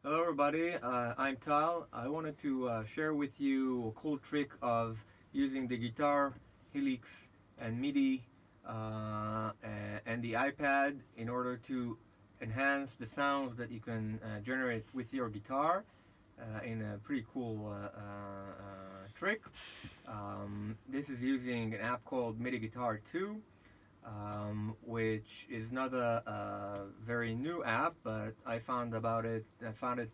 Hello everybody, I'm Tal. I wanted to share with you a cool trick of using the guitar, Helix, and MIDI and the iPad in order to enhance the sounds that you can generate with your guitar in a pretty cool trick. This is using an app called MIDI Guitar 2, which is not a very new app, but I found it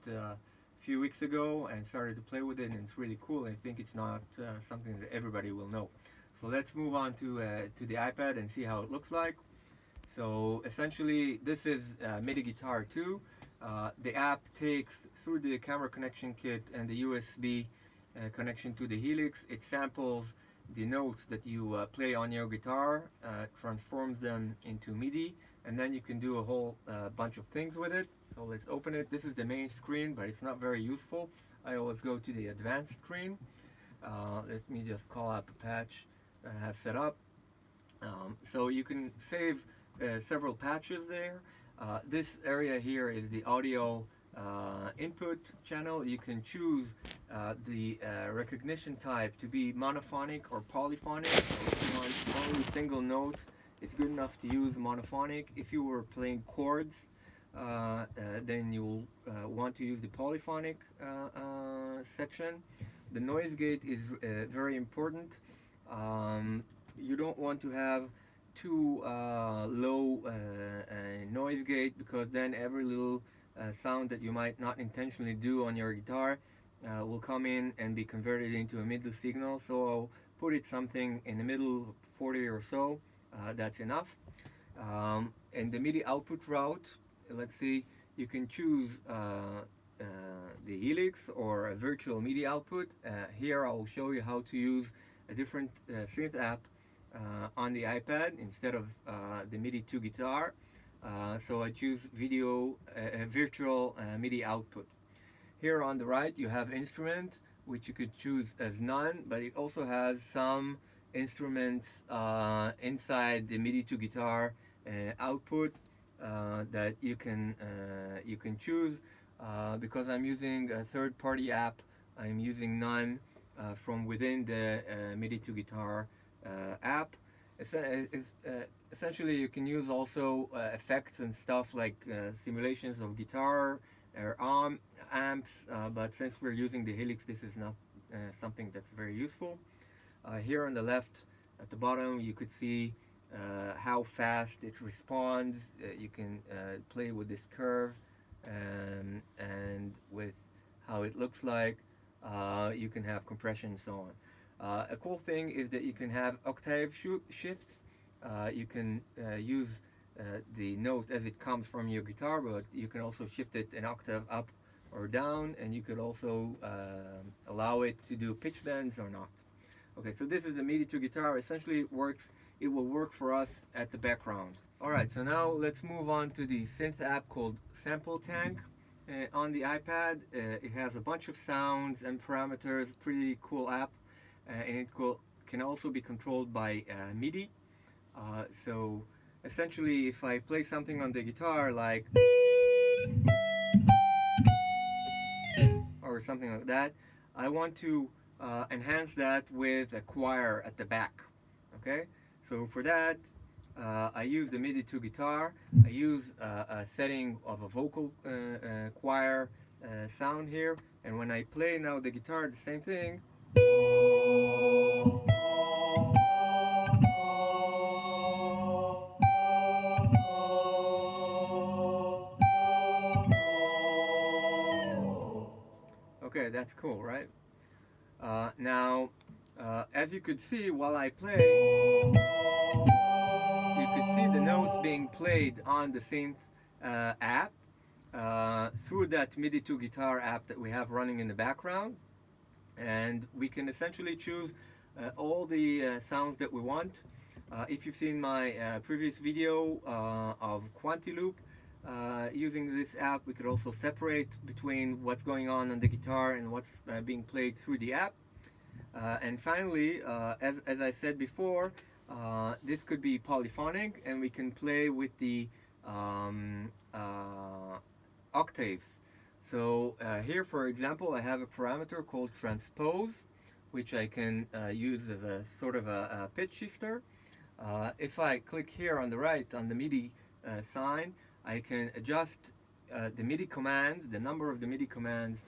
a few weeks ago and started to play with it, and it's really cool. I think it's not something that everybody will know. So let's move on to the iPad and see how it looks like. So essentially, this is MIDI Guitar 2. The app takes through the camera connection kit and the USB connection to the Helix. It samples the notes that you play on your guitar, transforms them into MIDI, and then you can do a whole bunch of things with it. So let's open it. This is the main screen, but it's not very useful. I always go to the advanced screen. Let me just call up a patch that I have set up. So you can save several patches there. This area here is the audio input channel. You can choose the recognition type to be monophonic or polyphonic. So if you want only single notes, it's good enough to use monophonic. If you were playing chords, then you'll want to use the polyphonic section. The noise gate is very important. You don't want to have too low noise gate, because then every little sound that you might not intentionally do on your guitar will come in and be converted into a middle signal. So I'll put it something in the middle, 40 or so. That's enough. And the MIDI output route, let's see, you can choose the Helix or a virtual MIDI output. Here I'll show you how to use a different synth app on the iPad instead of the MIDI to guitar. So I choose virtual MIDI output. Here on the right you have instrument, which you could choose as none, but it also has some instruments inside the MIDI to guitar output that you can choose. Because I'm using a third-party app, I'm using none from within the MIDI to guitar app. Essentially, you can use also effects and stuff like simulations of guitar or amps, but since we're using the Helix, this is not something that's very useful. Here on the left at the bottom, you could see how fast it responds. You can play with this curve and with how it looks like. You can have compression and so on. A cool thing is that you can have octave shifts. You can use the note as it comes from your guitar, but you can also shift it an octave up or down, and you could also allow it to do pitch bends or not. Okay, so this is the MIDI to guitar. Essentially, it will work for us at the background. Alright, so now let's move on to the synth app called Sample Tank. On the iPad, it has a bunch of sounds and parameters. Pretty cool app. And it can also be controlled by MIDI. So essentially, if I play something on the guitar like or something like that, I want to enhance that with a choir at the back. Okay, so for that I use the MIDI to guitar. I use a setting of a vocal choir sound here, and when I play now the guitar, the same thing. Okay, that's cool, right? Now, as you could see while I play, you could see the notes being played on the synth app through that MIDI to guitar app that we have running in the background. And we can essentially choose all the sounds that we want. If you've seen my previous video of Quantiloop, using this app we could also separate between what's going on the guitar and what's being played through the app. And finally, as I said before, this could be polyphonic, and we can play with the octaves. So here, for example, I have a parameter called transpose, which I can use as a sort of a pitch shifter. If I click here on the right on the MIDI sign, I can adjust the MIDI commands, the number of the MIDI commands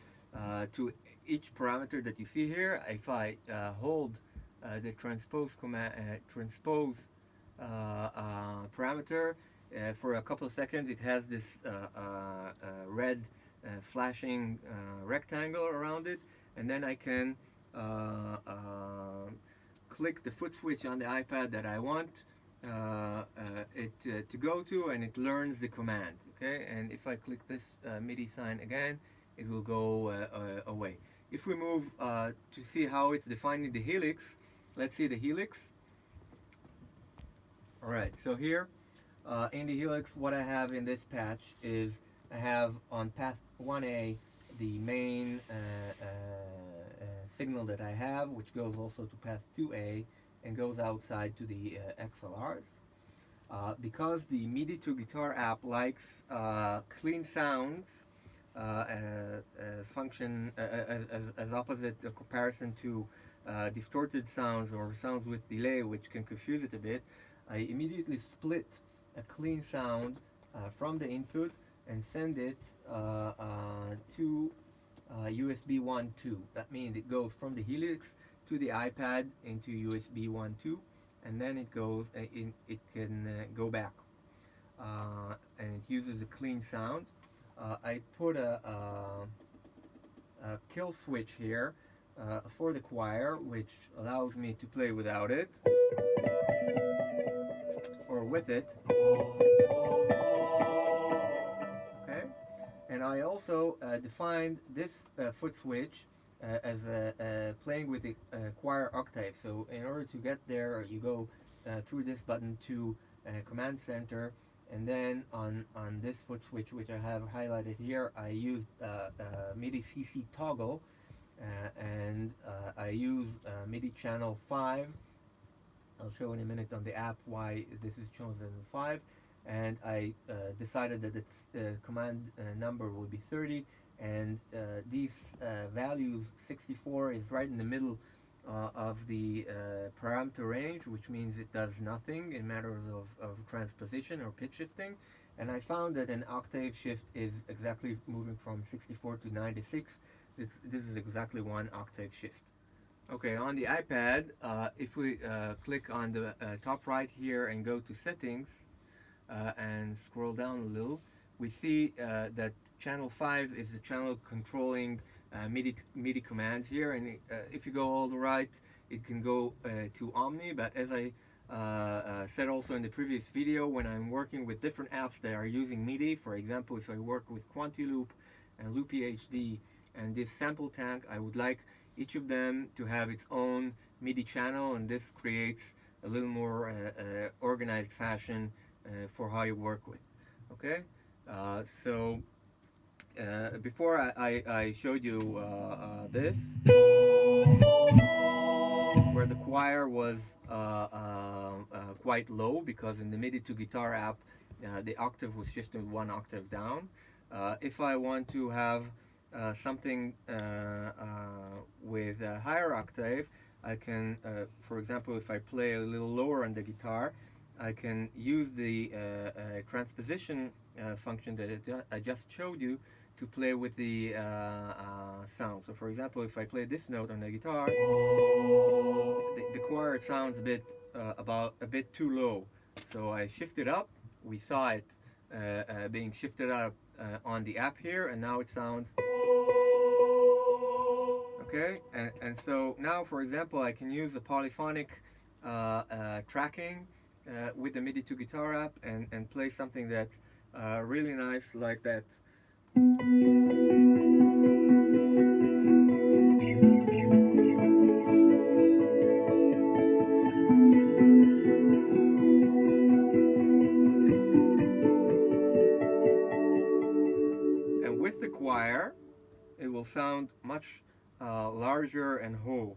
to each parameter that you see here. If I hold the transpose command, parameter for a couple of seconds, it has this red flashing rectangle around it, and then I can click the foot switch on the iPad that I want it to go to, and it learns the command. Okay, and if I click this MIDI sign again, it will go away. If we move to see how it's defining the helix, let's see the helix. Alright, so here in the helix, what I have in this patch is I have on path 1A the main signal that I have, which goes also to path 2A and goes outside to the XLRs. Because the MIDI to guitar app likes clean sounds as opposite a comparison to distorted sounds or sounds with delay, which can confuse it a bit, I immediately split a clean sound from the input and send it to USB 1.2. That means it goes from the helix to the iPad into USB 1.2, and then it goes. It can go back, and it uses a clean sound. I put a kill switch here for the choir, which allows me to play without it or with it. Okay, and I also defined this foot switch as playing with the choir octave. So in order to get there, you go through this button to command center, and then on this foot switch, which I have highlighted here, I used MIDI CC toggle, and I use MIDI channel 5. I'll show in a minute on the app why this is chosen 5, and I decided that its command number will be 30, and these values, 64 is right in the middle of the parameter range, which means it does nothing in matters of transposition or pitch shifting, and I found that an octave shift is exactly moving from 64 to 96. This is exactly one octave shift. Okay, on the iPad, if we click on the top right here and go to settings and scroll down a little, we see that channel 5 is the channel controlling MIDI commands here, and if you go all the right, it can go to Omni, but as I said also in the previous video, when I'm working with different apps that are using MIDI, for example, if I work with Quantiloop and Loopy HD and this sample tank, I would like each of them to have its own MIDI channel, and this creates a little more organized fashion for how you work with. Okay, so before I showed you this, where the choir was quite low, because in the MIDI to guitar app the octave was shifted one octave down. If I want to have something with a higher octave, I can, for example, if I play a little lower on the guitar, I can use the transposition function that I just showed you to play with the sound. So for example, if I play this note on the guitar, the choir sounds a bit too low. So I shift it up. We saw it being shifted up on the app here, and now it sounds okay. And so now, for example, I can use a polyphonic tracking with the MIDI to guitar app and play something that's really nice like that. And with the choir, it will sound much larger and whole.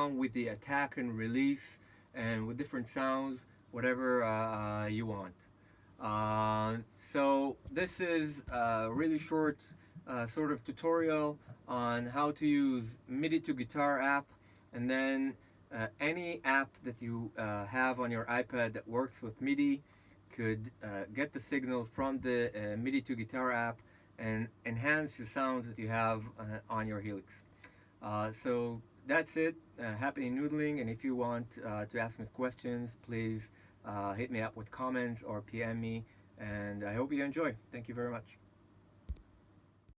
around with the attack and release and with different sounds, whatever you want. Uh, so this is a really short sort of tutorial on how to use MIDI to guitar app, and then any app that you have on your iPad that works with MIDI could get the signal from the MIDI to guitar app and enhance the sounds that you have on your Helix. So that's it. Happy noodling, and if you want to ask me questions, please hit me up with comments or PM me, and I hope you enjoy. Thank you very much.